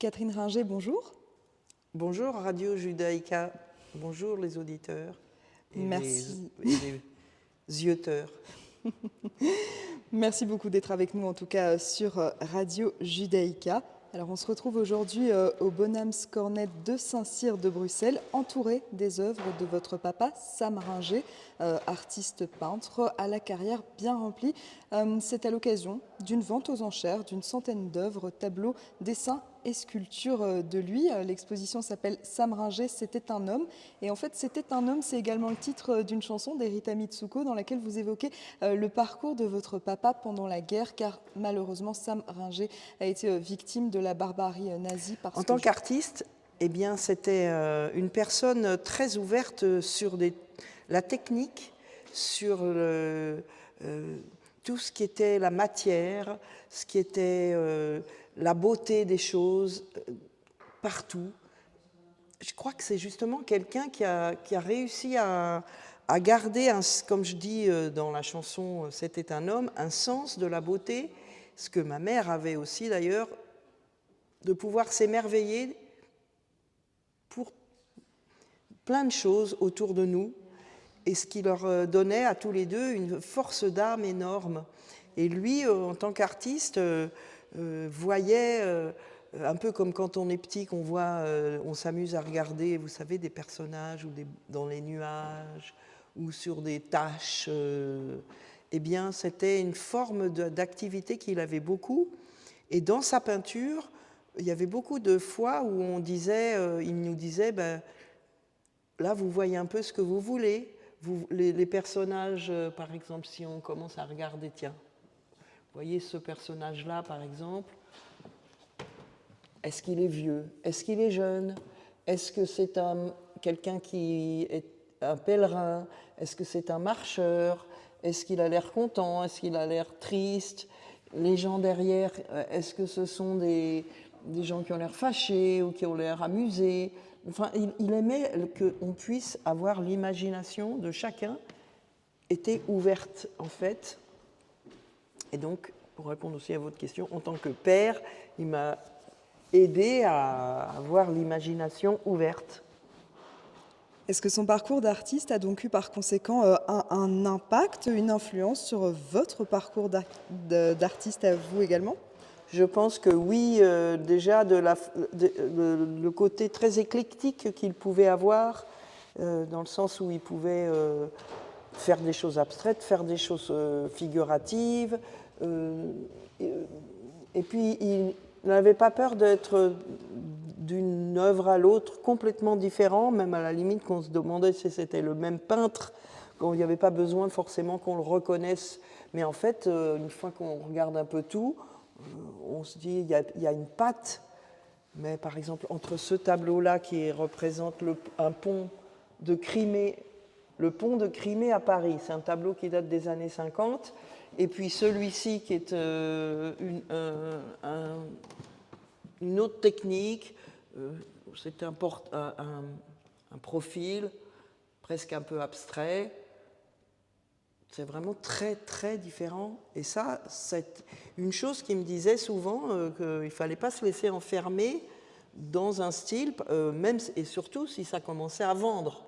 Catherine Ringer, bonjour. Bonjour Radio Judaïka, bonjour les auditeurs et Merci. les zieuteurs. Merci beaucoup d'être avec nous, en tout cas sur Radio Judaïka. Alors, on se retrouve aujourd'hui au Bonhams Cornet de Saint-Cyr de Bruxelles, entouré des œuvres de votre papa, Sam Ringer, artiste peintre à la carrière bien remplie. C'est à l'occasion d'une vente aux enchères d'une centaine d'œuvres, tableaux, dessins et sculptures de lui. L'exposition s'appelle Sam Ringer, c'était un homme. Et en fait, c'était un homme, c'est également le titre d'une chanson d'Erita Mitsuko dans laquelle vous évoquez le parcours de votre papa pendant la guerre, car malheureusement, Sam Ringer a été victime de la barbarie nazie. En tant qu'artiste, eh bien, c'était une personne très ouverte sur la technique, sur tout ce qui était la matière, ce qui était la beauté des choses, partout. Je crois que c'est justement quelqu'un qui a réussi à garder, comme je dis dans la chanson C'était un homme, un sens de la beauté, ce que ma mère avait aussi d'ailleurs, de pouvoir s'émerveiller pour plein de choses autour de nous, et ce qui leur donnait à tous les deux une force d'âme énorme. Et lui, en tant qu'artiste, voyait, un peu comme quand on est petit, qu'on voit, on s'amuse à regarder, vous savez, des personnages dans les nuages ou sur des taches. Eh bien, c'était une forme d'activité qu'il avait beaucoup. Et dans sa peinture, il y avait beaucoup de fois où il nous disait, ben, là, vous voyez un peu ce que vous voulez. Les personnages, par exemple, si on commence à regarder, tiens, vous voyez ce personnage-là, par exemple, est-ce qu'il est vieux? Est-ce qu'il est jeune? Est-ce que c'est quelqu'un qui est un pèlerin? Est-ce que c'est un marcheur? Est-ce qu'il a l'air content? Est-ce qu'il a l'air triste? Les gens derrière, est-ce que ce sont des gens qui ont l'air fâchés ou qui ont l'air amusés? Enfin, il aimait qu'on puisse avoir l'imagination de chacun était ouverte, en fait. Et donc, pour répondre aussi à votre question, en tant que père, il m'a aidé à avoir l'imagination ouverte. Est-ce que son parcours d'artiste a donc eu par conséquent un impact, une influence sur votre parcours d'artiste à vous également? Je pense que oui, déjà le côté très éclectique qu'il pouvait avoir, dans le sens où il pouvait faire des choses abstraites, faire des choses figuratives, et puis il n'avait pas peur d'être d'une œuvre à l'autre complètement différent, même à la limite qu'on se demandait si c'était le même peintre, qu'il n'y avait pas besoin forcément qu'on le reconnaisse. Mais en fait, une fois qu'on regarde un peu tout, on se dit il y a une patte. Mais par exemple, entre ce tableau-là qui représente un pont de Crimée, le pont de Crimée à Paris, c'est un tableau qui date des années 50, et puis celui-ci qui est une autre technique, c'est un profil presque un peu abstrait. C'est vraiment très, très différent. Et ça, c'est une chose qui me disait souvent qu'il ne fallait pas se laisser enfermer dans un style, même et surtout si ça commençait à vendre.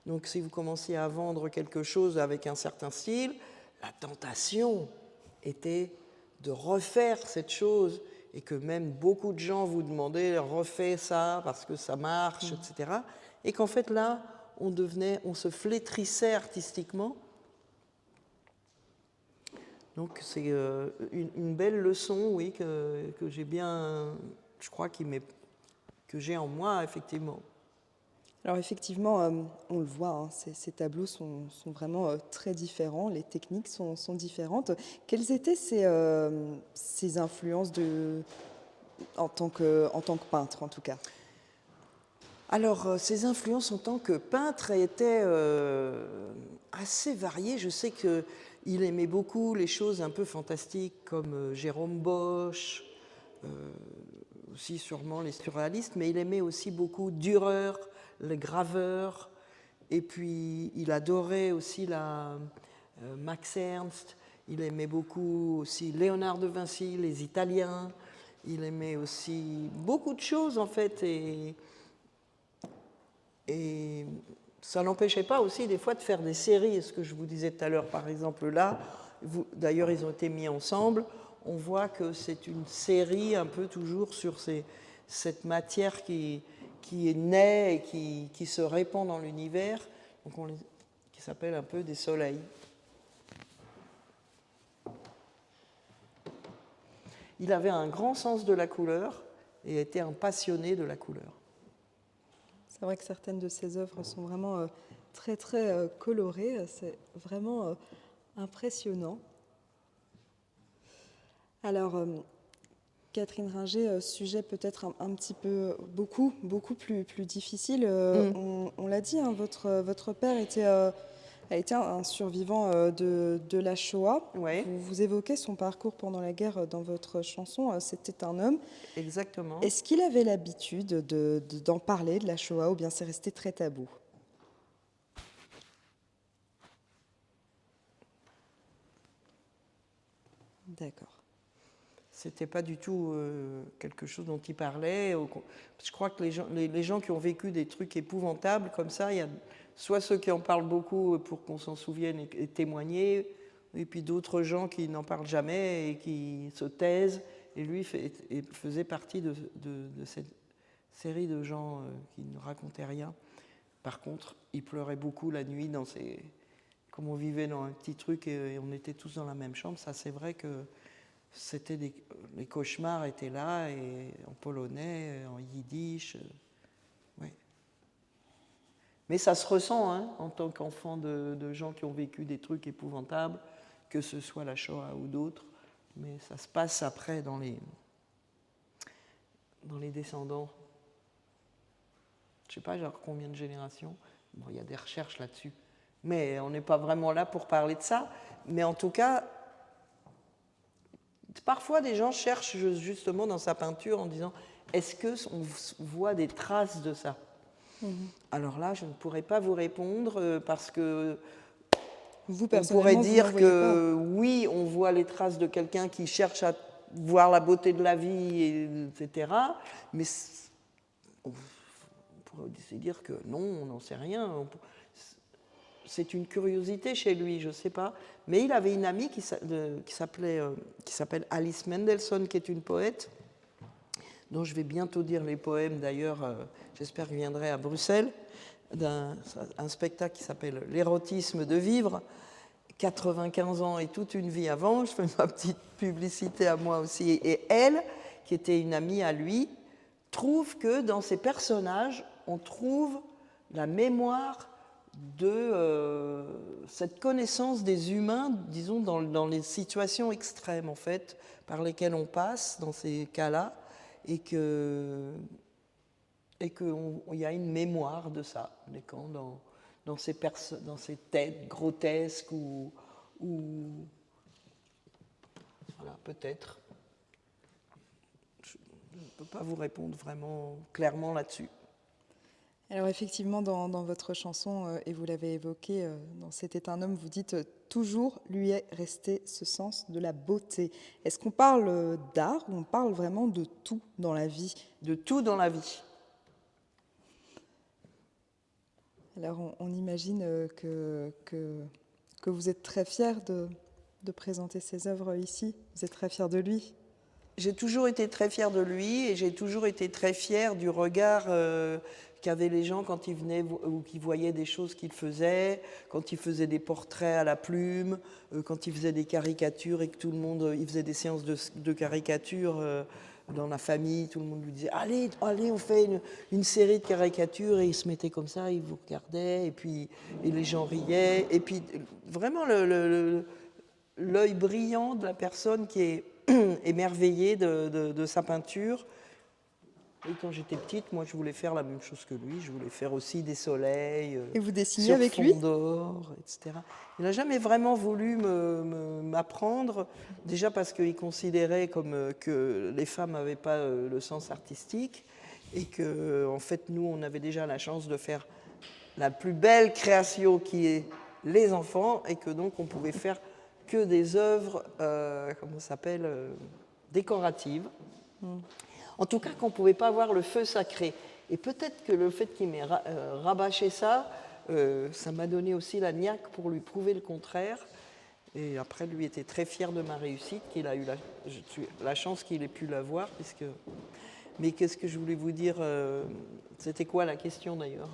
Donc si vous commenciez à vendre quelque chose avec un certain style, la tentation était de refaire cette chose, et que même beaucoup de gens vous demandaient refais ça parce que ça marche, etc. Et qu'en fait là, on se flétrissait artistiquement. Donc c'est une belle leçon, oui, que j'ai bien, je crois que j'ai en moi, effectivement. Alors effectivement, on le voit, hein, ces tableaux sont vraiment très différents, les techniques sont différentes. Quelles étaient ces influences en tant que peintre, en tout cas? Alors, ses influences en tant que peintre étaient assez variées. Je sais qu'il aimait beaucoup les choses un peu fantastiques comme Jérôme Bosch, aussi sûrement les surréalistes, mais il aimait aussi beaucoup Dürer, les graveurs, et puis il adorait aussi Max Ernst, il aimait beaucoup aussi Léonard de Vinci, les Italiens, Il aimait aussi beaucoup de choses, en fait, et ça n'empêchait pas aussi des fois de faire des séries. Ce que je vous disais tout à l'heure, par exemple, là, d'ailleurs, ils ont été mis ensemble. On voit que c'est une série un peu toujours sur cette matière qui naît et qui se répand dans l'univers, qui s'appelle un peu des soleils. Il avait un grand sens de la couleur et était un passionné de la couleur. C'est vrai que certaines de ses œuvres sont vraiment très très colorées, c'est vraiment impressionnant. Alors, Catherine Ringer, sujet peut-être un petit peu, beaucoup plus difficile. On l'a dit, hein, votre père a été un survivant de la Shoah. Ouais. Vous évoquez son parcours pendant la guerre dans votre chanson, C'était un homme. Exactement. Est-ce qu'il avait l'habitude d'en parler, de la Shoah, ou bien c'est resté très tabou? D'accord. C'était pas du tout quelque chose dont il parlait. Je crois que les gens qui ont vécu des trucs épouvantables comme ça, il y a soit ceux qui en parlent beaucoup pour qu'on s'en souvienne et témoigner, et puis d'autres gens qui n'en parlent jamais et qui se taisent. Et lui faisait partie de cette série de gens qui ne racontaient rien. Par contre, il pleurait beaucoup la nuit comme on vivait dans un petit truc et on était tous dans la même chambre. Ça, c'est vrai que les cauchemars étaient là, et en polonais, en yiddish. Ouais. Mais ça se ressent, hein, en tant qu'enfant de gens qui ont vécu des trucs épouvantables, que ce soit la Shoah ou d'autres. Mais ça se passe après dans les descendants. Je ne sais pas genre combien de générations. Bon, il y a des recherches là-dessus. Mais on n'est pas vraiment là pour parler de ça. Mais en tout cas, parfois, des gens cherchent justement dans sa peinture en disant est-ce qu'on voit des traces de ça? Alors là, je ne pourrais pas vous répondre parce que Vous, on pourrait personnellement, dire vous n'en voyez pas. que oui, on voit les traces de quelqu'un qui cherche à voir la beauté de la vie, etc. Mais on pourrait aussi dire que non, on n'en sait rien. C'est une curiosité chez lui, je ne sais pas. Mais il avait une amie qui s'appelle Alice Mendelssohn, qui est une poète, dont je vais bientôt dire les poèmes, d'ailleurs, j'espère qu'il viendrait à Bruxelles, un spectacle qui s'appelle L'érotisme de vivre, 95 ans et toute une vie avant, je fais ma petite publicité à moi aussi. Et elle, qui était une amie à lui, trouve que dans ses personnages, on trouve la mémoire de cette connaissance des humains, disons, dans les situations extrêmes, en fait, par lesquelles on passe dans ces cas-là, et qu'il y a une mémoire de ça, dans ces têtes grotesques ou voilà, peut-être. Je ne peux pas vous répondre vraiment clairement là-dessus. Alors effectivement, dans votre chanson, et vous l'avez évoqué, dans C'était un homme, vous dites toujours lui est resté ce sens de la beauté. Est-ce qu'on parle d'art ou on parle vraiment de tout dans la vie? De tout dans la vie. Alors on imagine que vous êtes très fier de présenter ses œuvres ici. Vous êtes très fier de lui. J'ai toujours été très fière de lui et j'ai toujours été très fière du regard qu'avaient les gens quand ils venaient ou qu'ils voyaient des choses qu'il faisait, quand il faisait des portraits à la plume, quand il faisait des caricatures et que tout le monde, il faisait des séances de caricatures dans la famille, tout le monde lui disait allez, on fait une série de caricatures, et il se mettait comme ça, il vous regardait et les gens riaient, et puis vraiment l'œil brillant de la personne qui est émerveillée de sa peinture. Et quand j'étais petite, moi, je voulais faire la même chose que lui. Je voulais faire aussi des soleils Et vous dessinez sur avec fond lui? d'or, etc. Il n'a jamais vraiment voulu m'apprendre, déjà parce qu'il considérait que les femmes n'avaient pas le sens artistique, et que, en fait, nous, on avait déjà la chance de faire la plus belle création qui est les enfants, et que donc on pouvait faire que des œuvres, comment ça s'appelle, décoratives. En tout cas, qu'on ne pouvait pas avoir le feu sacré. Et peut-être que le fait qu'il m'ait rabâché ça, ça m'a donné aussi la niaque pour lui prouver le contraire. Et après, lui était très fier de ma réussite, qu'il a eu la chance qu'il ait pu la voir. Mais qu'est-ce que je voulais vous dire C'était quoi la question d'ailleurs?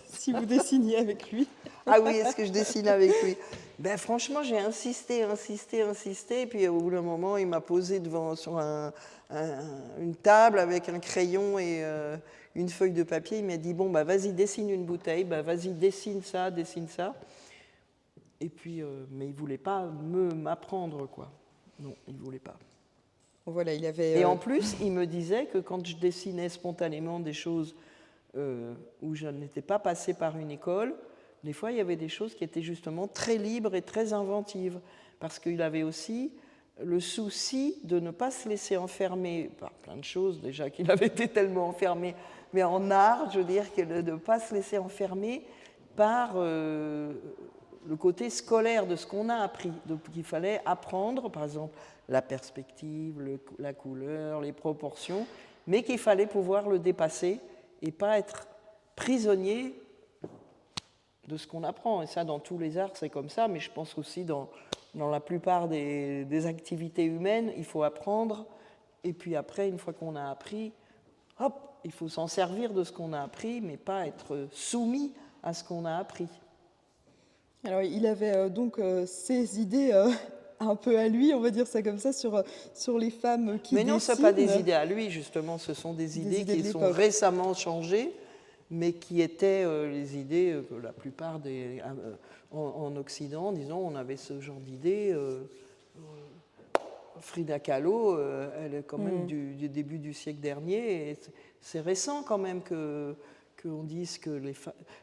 Si vous dessiniez avec lui. Ah oui, est-ce que je dessine avec lui? Ben, franchement, j'ai insisté. Et puis au bout d'un moment, il m'a posé sur une table avec un crayon et une feuille de papier. Il m'a dit, bon, bah, vas-y, dessine une bouteille. Bah, vas-y, dessine ça. Et puis, mais il ne voulait pas m'apprendre, quoi. Non, il ne voulait pas. Voilà, il avait. Et en plus, il me disait que quand je dessinais spontanément des choses où je n'étais pas passée par une école, des fois, il y avait des choses qui étaient justement très libres et très inventives. Parce qu'il avait aussi le souci de ne pas se laisser enfermer par plein de choses, déjà qu'il avait été tellement enfermé, mais en art, je veux dire, que de ne pas se laisser enfermer par le côté scolaire de ce qu'on a appris. Donc il fallait apprendre, par exemple, la perspective, la couleur, les proportions, mais qu'il fallait pouvoir le dépasser et pas être prisonnier de ce qu'on apprend. Et ça, dans tous les arts, c'est comme ça, mais je pense aussi dans la plupart des activités humaines, il faut apprendre, et puis après, une fois qu'on a appris, hop, il faut s'en servir de ce qu'on a appris, mais pas être soumis à ce qu'on a appris. Alors, il avait donc ses idées un peu à lui, on va dire ça comme ça, sur les femmes qui Mais non, ce dessinent. ne sont pas des idées à lui, justement, ce sont des idées qui sont récemment changées, mais qui étaient les idées que la plupart en Occident, disons, on avait ce genre d'idées. Frida Kahlo, elle est quand même du début du siècle dernier, et c'est récent quand même qu'on dise que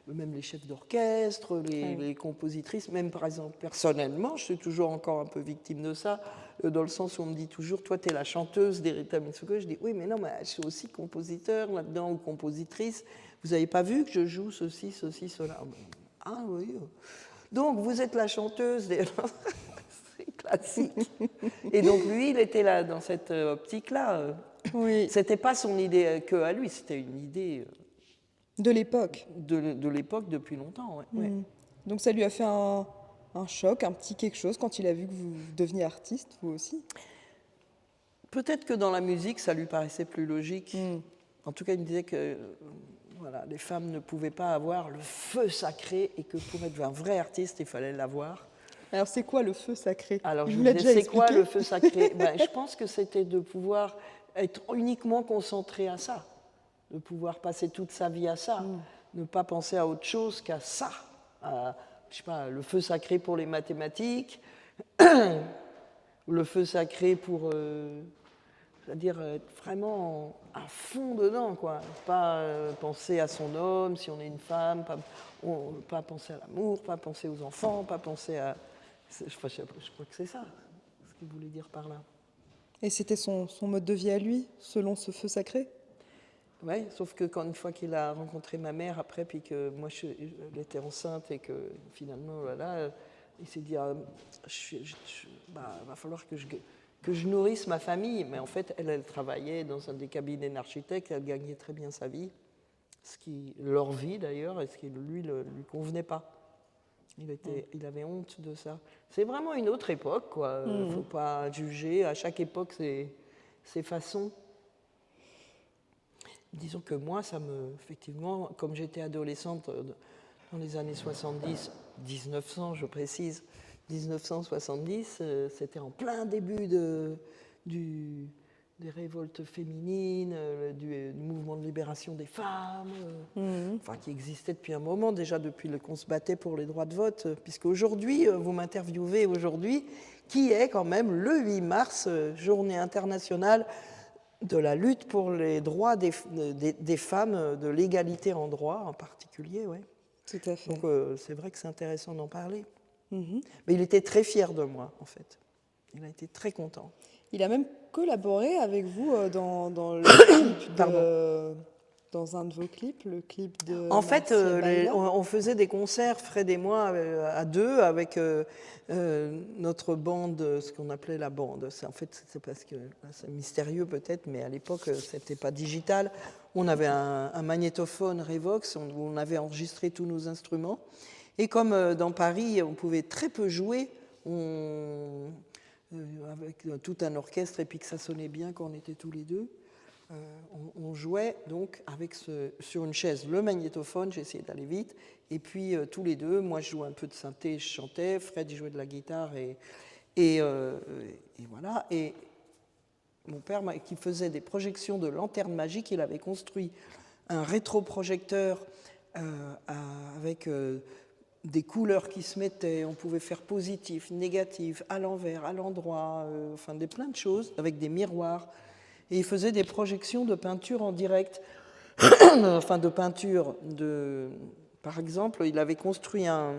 même les chefs d'orchestre, les compositrices, même par exemple personnellement, je suis toujours encore un peu victime de ça, dans le sens où on me dit toujours, toi tu es la chanteuse d'Erita Mitsuko, je dis oui mais non, mais je suis aussi compositeur là-dedans ou compositrice, vous n'avez pas vu que je joue ceci, cela? Ah oui, donc vous êtes la chanteuse des... C'est classique. Et donc lui, il était là dans cette optique-là. Oui. C'était pas son idée que à lui, c'était une idée de l'époque. De l'époque depuis longtemps. Ouais. Donc ça lui a fait un choc, un petit quelque chose quand il a vu que vous deveniez artiste, vous aussi. Peut-être que dans la musique, ça lui paraissait plus logique. En tout cas, il me disait que voilà, les femmes ne pouvaient pas avoir le feu sacré et que pour être un vrai artiste, il fallait l'avoir. Alors, c'est quoi le feu sacré? Alors, je vous disais, c'est quoi le feu sacré? Je pense que c'était de pouvoir être uniquement concentré à ça, de pouvoir passer toute sa vie à ça, ne pas penser à autre chose qu'à ça. Je sais pas, le feu sacré pour les mathématiques, le feu sacré pour, c'est-à-dire être vraiment à fond dedans, quoi. Pas penser à son homme, si on est une femme, pas penser à l'amour, pas penser aux enfants, pas penser à... Je crois que c'est ça, ce qu'il voulait dire par là. Et c'était son mode de vie à lui, selon ce feu sacré? Oui, sauf que une fois qu'il a rencontré ma mère après, puis que moi elle était enceinte et que finalement, voilà, il s'est dit, va falloir que je nourrisse ma famille. Mais en fait, elle travaillait dans un des cabinets d'architectes, elle gagnait très bien sa vie, leur vie d'ailleurs, et ce qui lui convenait pas. Il avait honte de ça. C'est vraiment une autre époque, quoi. Il ne faut pas juger. À chaque époque, ses façons. Disons que moi, effectivement, comme j'étais adolescente dans les années 70, 1900, je précise, 1970, c'était en plein début des révoltes féminines, du mouvement de libération des femmes, enfin, qui existait depuis un moment, déjà depuis qu'on se battait pour les droits de vote, puisque aujourd'hui, vous m'interviewez aujourd'hui, qui est quand même le 8 mars, journée internationale de la lutte pour les droits des femmes, de l'égalité en droit en particulier. Ouais. Tout à fait. Donc c'est vrai que c'est intéressant d'en parler. Mais il était très fier de moi, en fait. Il a été très content. Il a même collaboré avec vous dans le clip de dans un de vos clips, le clip de En fait, Marcia Baila. on faisait des concerts, Fred et moi, à deux, avec notre bande, ce qu'on appelait la bande. En fait, c'est parce que c'est mystérieux peut-être, mais à l'époque, c'était pas digital. On avait un magnétophone Revox où on avait enregistré tous nos instruments. Et comme dans Paris, on pouvait très peu jouer, avec tout un orchestre, et puis que ça sonnait bien quand on était tous les deux, on jouait donc sur une chaise le magnétophone, j'essayais d'aller vite, et puis tous les deux, moi je jouais un peu de synthé, je chantais, Fred il jouait de la guitare, et voilà. Et mon père, qui faisait des projections de lanternes magiques, il avait construit un rétroprojecteur avec des couleurs qui se mettaient, on pouvait faire positif, négatif, à l'envers, à l'endroit, enfin plein de choses, avec des miroirs. Et il faisait des projections de peinture en direct, enfin de peinture. Par exemple, il avait construit un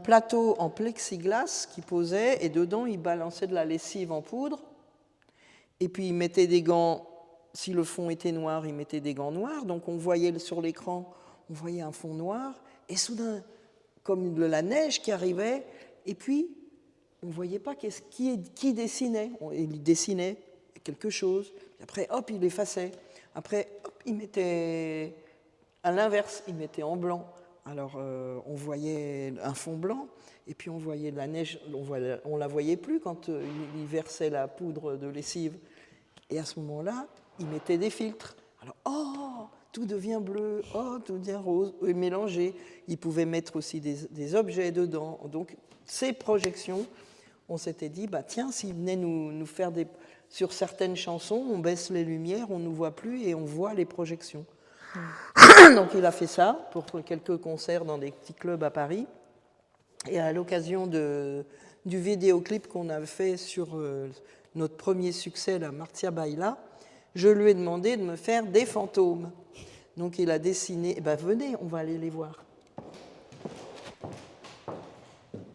plateau en plexiglas qui posait, et dedans il balançait de la lessive en poudre, et puis il mettait des gants, si le fond était noir, il mettait des gants noirs, donc on voyait sur l'écran, on voyait un fond noir, et soudain, comme de la neige qui arrivait, et puis on ne voyait pas qui dessinait. Il dessinait quelque chose, puis après, hop, il effaçait. Après, hop, il mettait à l'inverse, il mettait en blanc. Alors, on voyait un fond blanc, et puis on voyait de la neige, on la voyait plus quand il versait la poudre de lessive. Et à ce moment-là, il mettait des filtres. Alors, tout devient bleu, tout devient rose, et mélangé. Il pouvait mettre aussi des objets dedans. Donc, ces projections, on s'était dit, tiens, s'il venait nous faire sur certaines chansons, on baisse les lumières, on ne nous voit plus et on voit les projections. Donc il a fait ça pour quelques concerts dans des petits clubs à Paris. Et à l'occasion du vidéoclip qu'on a fait sur notre premier succès, la Marcia Baila, je lui ai demandé de me faire des fantômes. Donc il a dessiné, venez, on va aller les voir.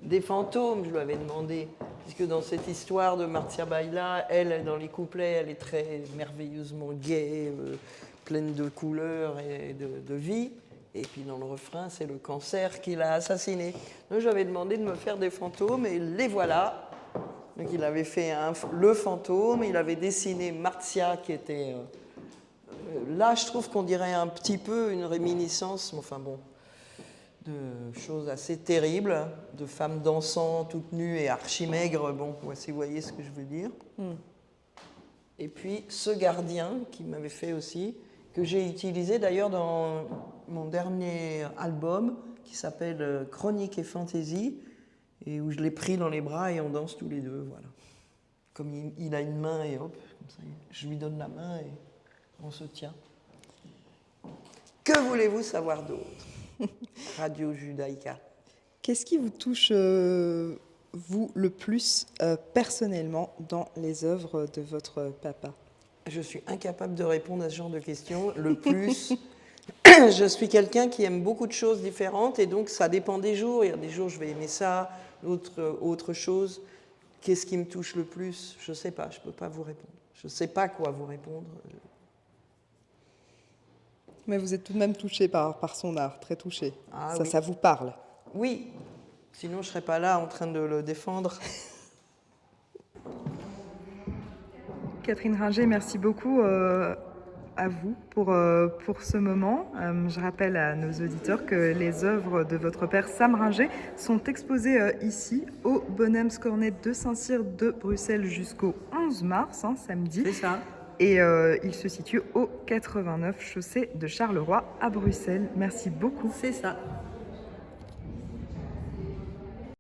Des fantômes, je lui avais demandé, puisque dans cette histoire de Marcia Baila, elle, dans les couplets, elle est très merveilleusement gaie, pleine de couleurs et de vie. Et puis dans le refrain, c'est le cancer qui l'a assassinée. Donc j'avais demandé de me faire des fantômes, et les voilà. Donc il avait fait le fantôme, il avait dessiné Marcia qui était... là, je trouve qu'on dirait un petit peu une réminiscence, enfin bon, de choses assez terribles, de femmes dansant toutes nues et archi-maigres, bon, si vous voyez ce que je veux dire. Et puis ce gardien qui m'avait fait aussi, que j'ai utilisé d'ailleurs dans mon dernier album, qui s'appelle Chronique et Fantaisie, et où je l'ai pris dans les bras et on danse tous les deux, voilà. Comme il a une main, et hop, comme ça, je lui donne la main et on se tient. Que voulez-vous savoir d'autre? Radio Judaïka. Qu'est-ce qui vous touche, vous, le plus personnellement dans les œuvres de votre papa? Je suis incapable de répondre à ce genre de questions. Le plus, je suis quelqu'un qui aime beaucoup de choses différentes, et donc ça dépend des jours. Il y a des jours je vais aimer ça, autre chose. Qu'est-ce qui me touche le plus? Je ne sais pas, je ne peux pas vous répondre. Je ne sais pas quoi vous répondre. Mais vous êtes tout de même touché par son art, très touché. Oui. Ça vous parle? Oui, sinon je ne serais pas là en train de le défendre. Catherine Ringer, merci beaucoup à vous pour ce moment. Je rappelle à nos auditeurs que les œuvres de votre père Sam Ringer sont exposées ici au Bonhams Cornet de Saint-Cyr de Bruxelles jusqu'au 11 mars, samedi. C'est ça. Et il se situe au 89 chaussée de Charleroi à Bruxelles. Merci beaucoup. C'est ça.